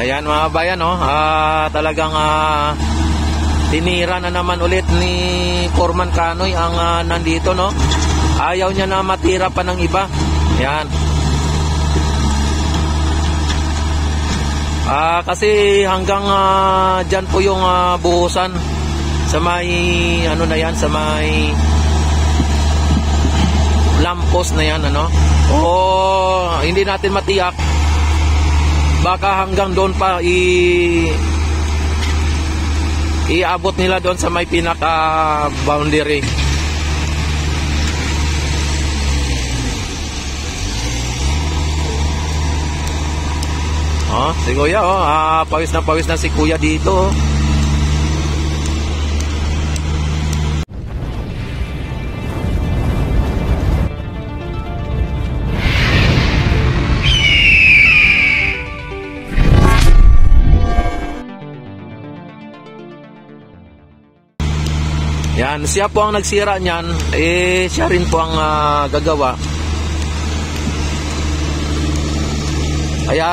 Ayan mga bayan, no? Talagang tinira na naman ulit ni Foreman Kanoy ang nandito, no? Ayaw niya na matira pa ng iba. Ayan. Kasi hanggang dyan po yung buhusan sa may ano na yan, sa may lampos na yan, ano? O hindi natin matiyak, baka hanggang doon pa iabot nila doon sa may pinaka boundary. Si Kuya, pawis na si Kuya dito. Yan, siya po ang nagsira niyan, siya rin po ang gagawa. Kaya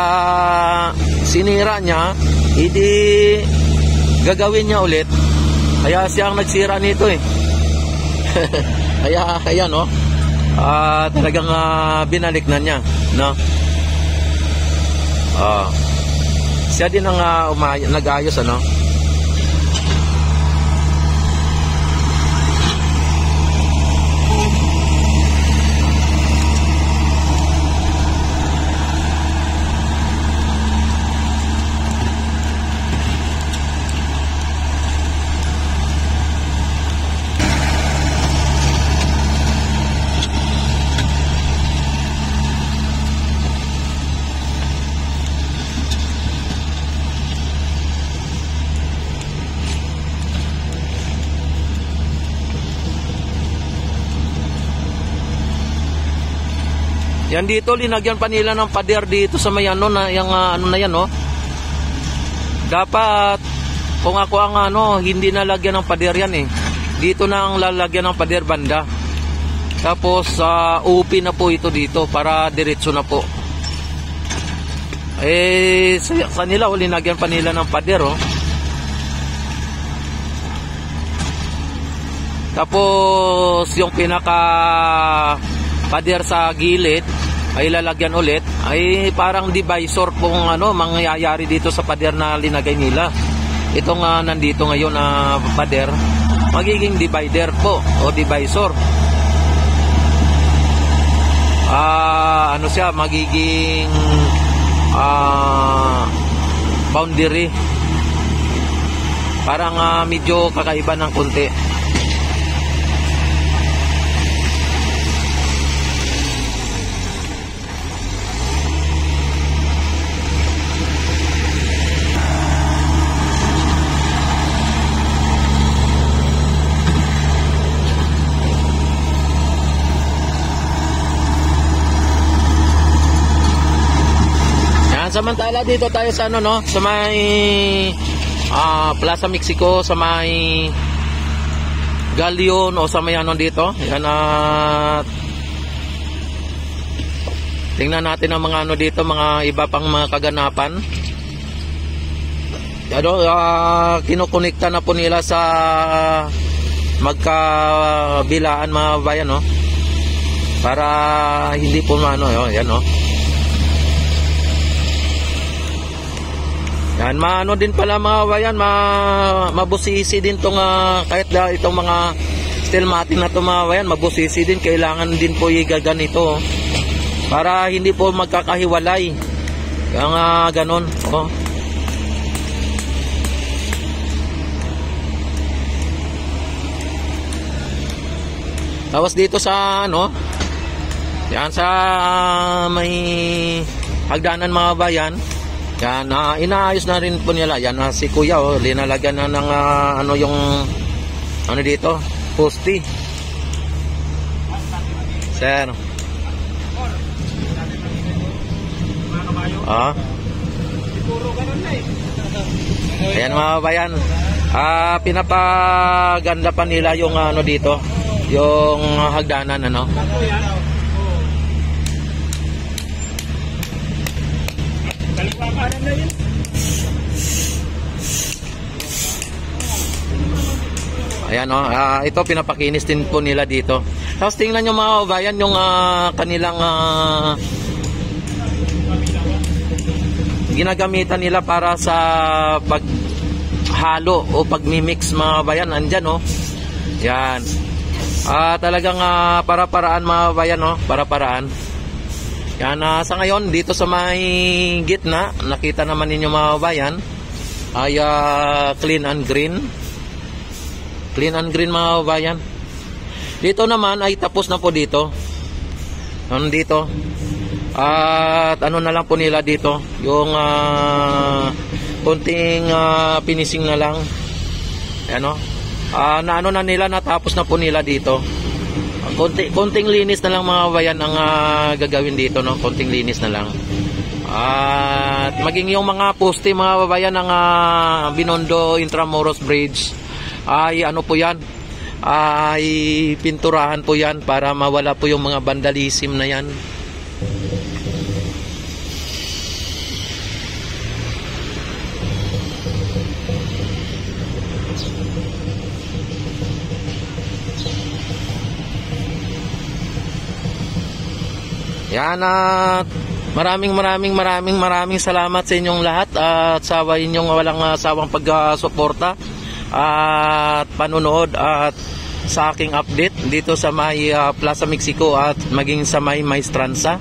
sinira niya, hindi gagawin niya ulit. Kaya siya ang nagsira nito Kaya ayan, no? Talagang binalik na niya, no? Siya din ang nag-ayos, ano? Yan dito, linagyan pa nila ng pader dito sa may ano na, yung ano na yan, no? Dapat, kung ako ang hindi nalagyan ng pader yan Dito na ang lalagyan ng pader banda. Tapos, UP na po ito dito para diretso na po. Sa kanila, linagyan pa nila ng pader, Tapos, yung pinaka pader sa gilid ay lalagyan ulit, ay parang divisor kung mangyayari dito sa pader na linagay nila. Itong nandito ngayon na pader, magiging divider po o divisor. Siya, magiging boundary. Parang medyo kakaiba ng konti. Samantala dito tayo sa sa may Plaza Mexico, sa may Galion o sa may dito. Yan, tingnan natin ang mga dito, mga iba pang mga kaganapan. Kinukonekta na po nila sa magkabilaan mga bayan, para hindi po yan, Yan, din pala mga bayan, mabusisi din tong kahit itong mga stillmatic na to mga bayan, mabusisi din, kailangan din po igaganito para hindi po magkakahiwalay. Yung ganon, Tapos dito sa yan sa may hagdanan mga bayan, yan, inaayos na rin po nila. Yan, si Kuya, linalagyan na ng yung dito, poste. Sir. Ayan mga bayan, pinapaganda pa nila yung dito, yung hagdanan, Ayan o, ito pinapakinis din po nila dito. Tapos tingnan nyo mga kabayan yung kanilang ginagamitan nila para sa paghalo o pagmimix mga kabayan. Andyan o. Yan. Talagang para-paraan mga kabayan o. Para-paraan. Yan, sa ngayon dito sa may gitna, nakita naman ninyo mga kabayan ay clean and green. Clean and green mga kabayan. Dito naman ay tapos na po dito. Dito. At ano na lang po nila dito, yung konting finishing na lang. Ano? Na ano na nila, natapos na po nila dito. Konting linis na lang mga kabayan ang gagawin dito, no? Konting linis na lang. At maging yung mga poste mga kabayan ng Binondo Intramuros Bridge ay ano po yan, ay pinturahan po yan para mawala po yung mga vandalism na yan. Yan, at maraming salamat sa inyong lahat at sa inyong walang sawang pagsuporta at panunood at sa aking update dito sa may Plaza Mexico at maging sa may Maestranza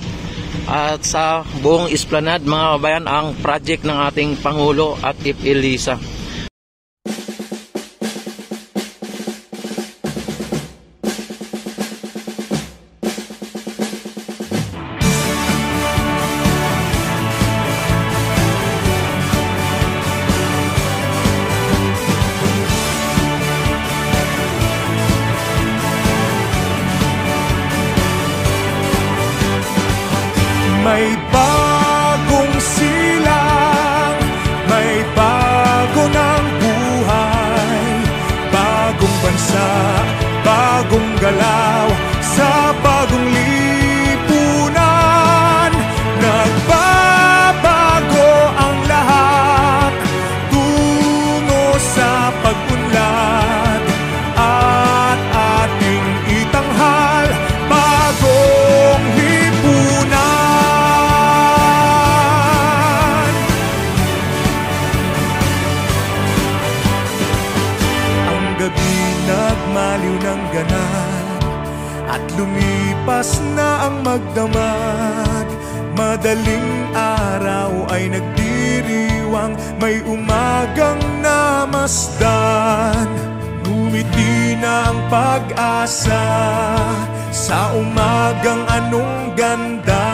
at sa buong Esplanade mga kabayan, ang project ng ating Pangulo at Elisa. May bagong silang, may bago ng buhay, bagong bansa, bagong galaw, sa bagong lipunan. Nagbabago ang lahat, tungo sa pag-unlad, at ating itanghal, bagong lipunan. Nagmaliw ng ganap at lumipas na ang magdamag. Madaling araw ay nagdiriwang, may umagang namasdan. Ngumiti na ang pag-asa sa umagang anong ganda.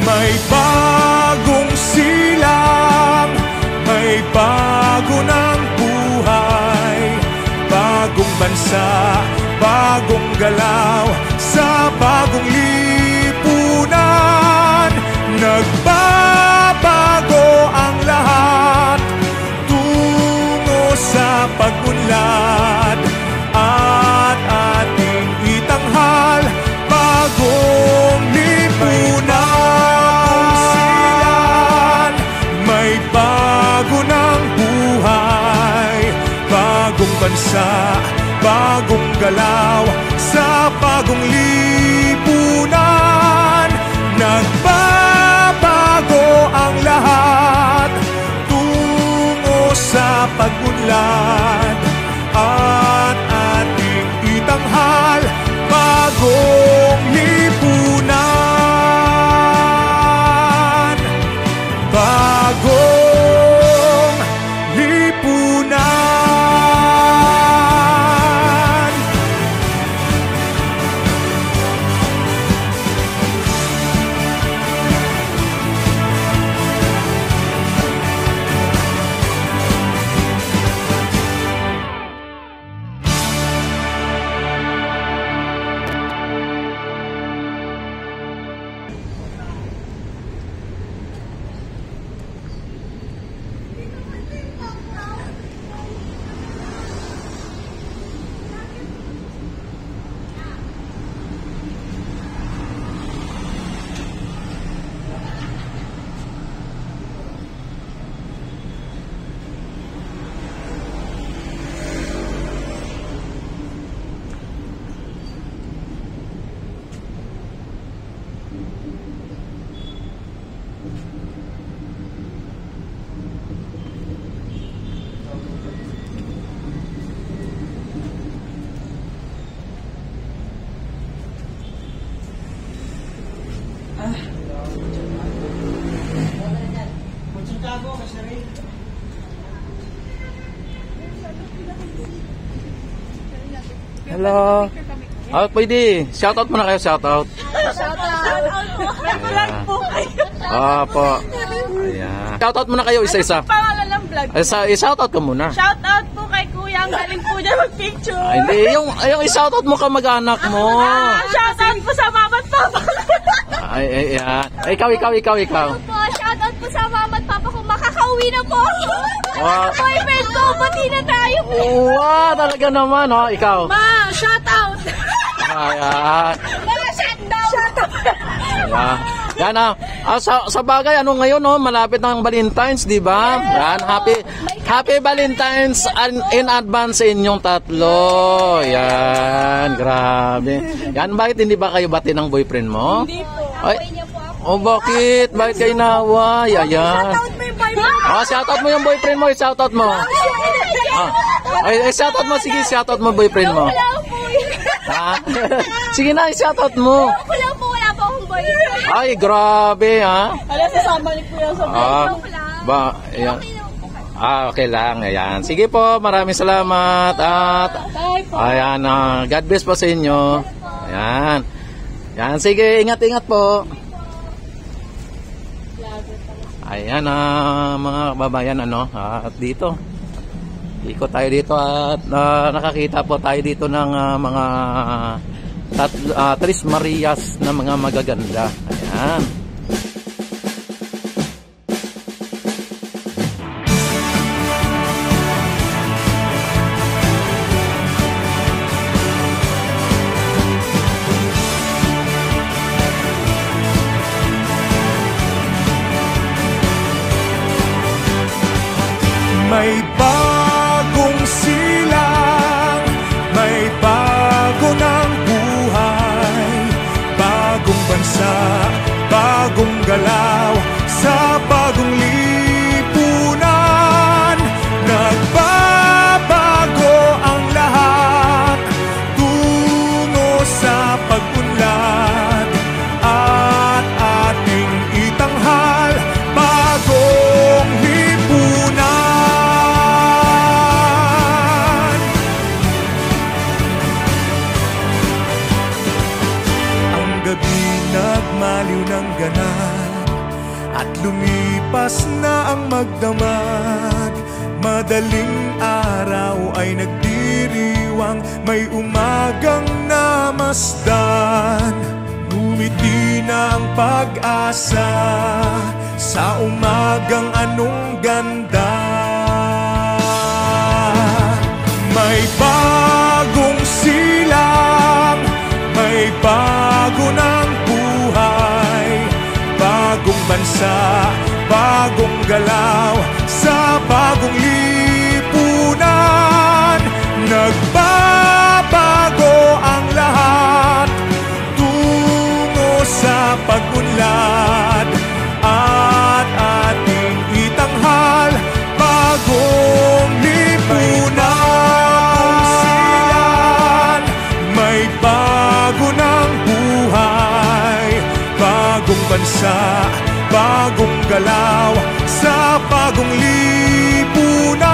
May bagong silang, may bago ng buhay, bagong bansa, bagong galaw, sa bagong lipunan. Nagbabago ang lahat, tungo sa pag-unlad, at ating itanghal, bagong lipunan. May bago ng buhay, bagong bansa, bagong galaw, sa bagong lipunan. Nagbabago ang lahat, tungo sa pag-unlad, at ating itanghal, bagong lipunan. Bagong lipunan. Hello. Pwede. Shoutout muna kayo, shoutout. Shoutout po. Vlog po kayo. Opo. Ayan. Shoutout muna kayo isa-isa. Pangalan ng vlog. Shoutout ka muna. Shoutout po kay Kuya. Ang galing po niya mag-picture. Ay, hindi. Yung shoutout mo ka mag-anak mo. Shoutout po sa mama at papa. Ay. Ikaw. Po, shoutout po sa mama at papa ko. Makakauwi na po. Wow. Boyfriend ko, pati na tayo. Wow, talaga naman, oh. Ikaw. Ma, shoutout. Ayan. Ma, shoutout. Ayan. Yan sa bagay, ano ngayon, no? Malapit ng Valentine's, di ba? Yan, happy Valentine's in advance sa inyong tatlo. Yan, grabe. Yan, bakit hindi ba kayo bati ng boyfriend mo? Hindi po. Ay, oh, bakit? Bakit kayo naway? Ayan. Shoutout mo yung boyfriend mo, shoutout mo. Shoutout mo, sige, shoutout mo boyfriend mo. Sige na, shoutout mo. Wala po akong boyfriend. Ay, grabe, ha? Alam, sasama ni Kuya sa Ayan. Okay lang, ayan. Sige po, maraming salamat. At, ayan, God bless po sa inyo. Ayan. Ayan, sige, ingat-ingat po. Ayan, mga kababayan, at dito. Ikot tayo dito at nakakita po tayo dito ng mga Tres Marias na mga magaganda. Ayan. May bagong silang, may bago ng buhay, bagong bansa, bagong galaw, sa bagong lipunan. Nagbabago ang lahat, tungo sa pag-unlad, at ating itanghal, bagong lipunan. Nagmaliw ng ganap at lumipas na ang magdamag. Madaling araw ay nagdiriwang, may umagang namasdan. Ngumiti na ang pag-asa sa umagang anong ganda. May bagong silang, may bago ng buhay, bagong bansa, bagong galaw, sa bagong lipunan. Nagbabago ang lahat, tungo sa pag-unlad, at ating itanghal, bagong lipunan. May bago ng buhay, bagong bansa, bagong galaw, sa bagong lipunan.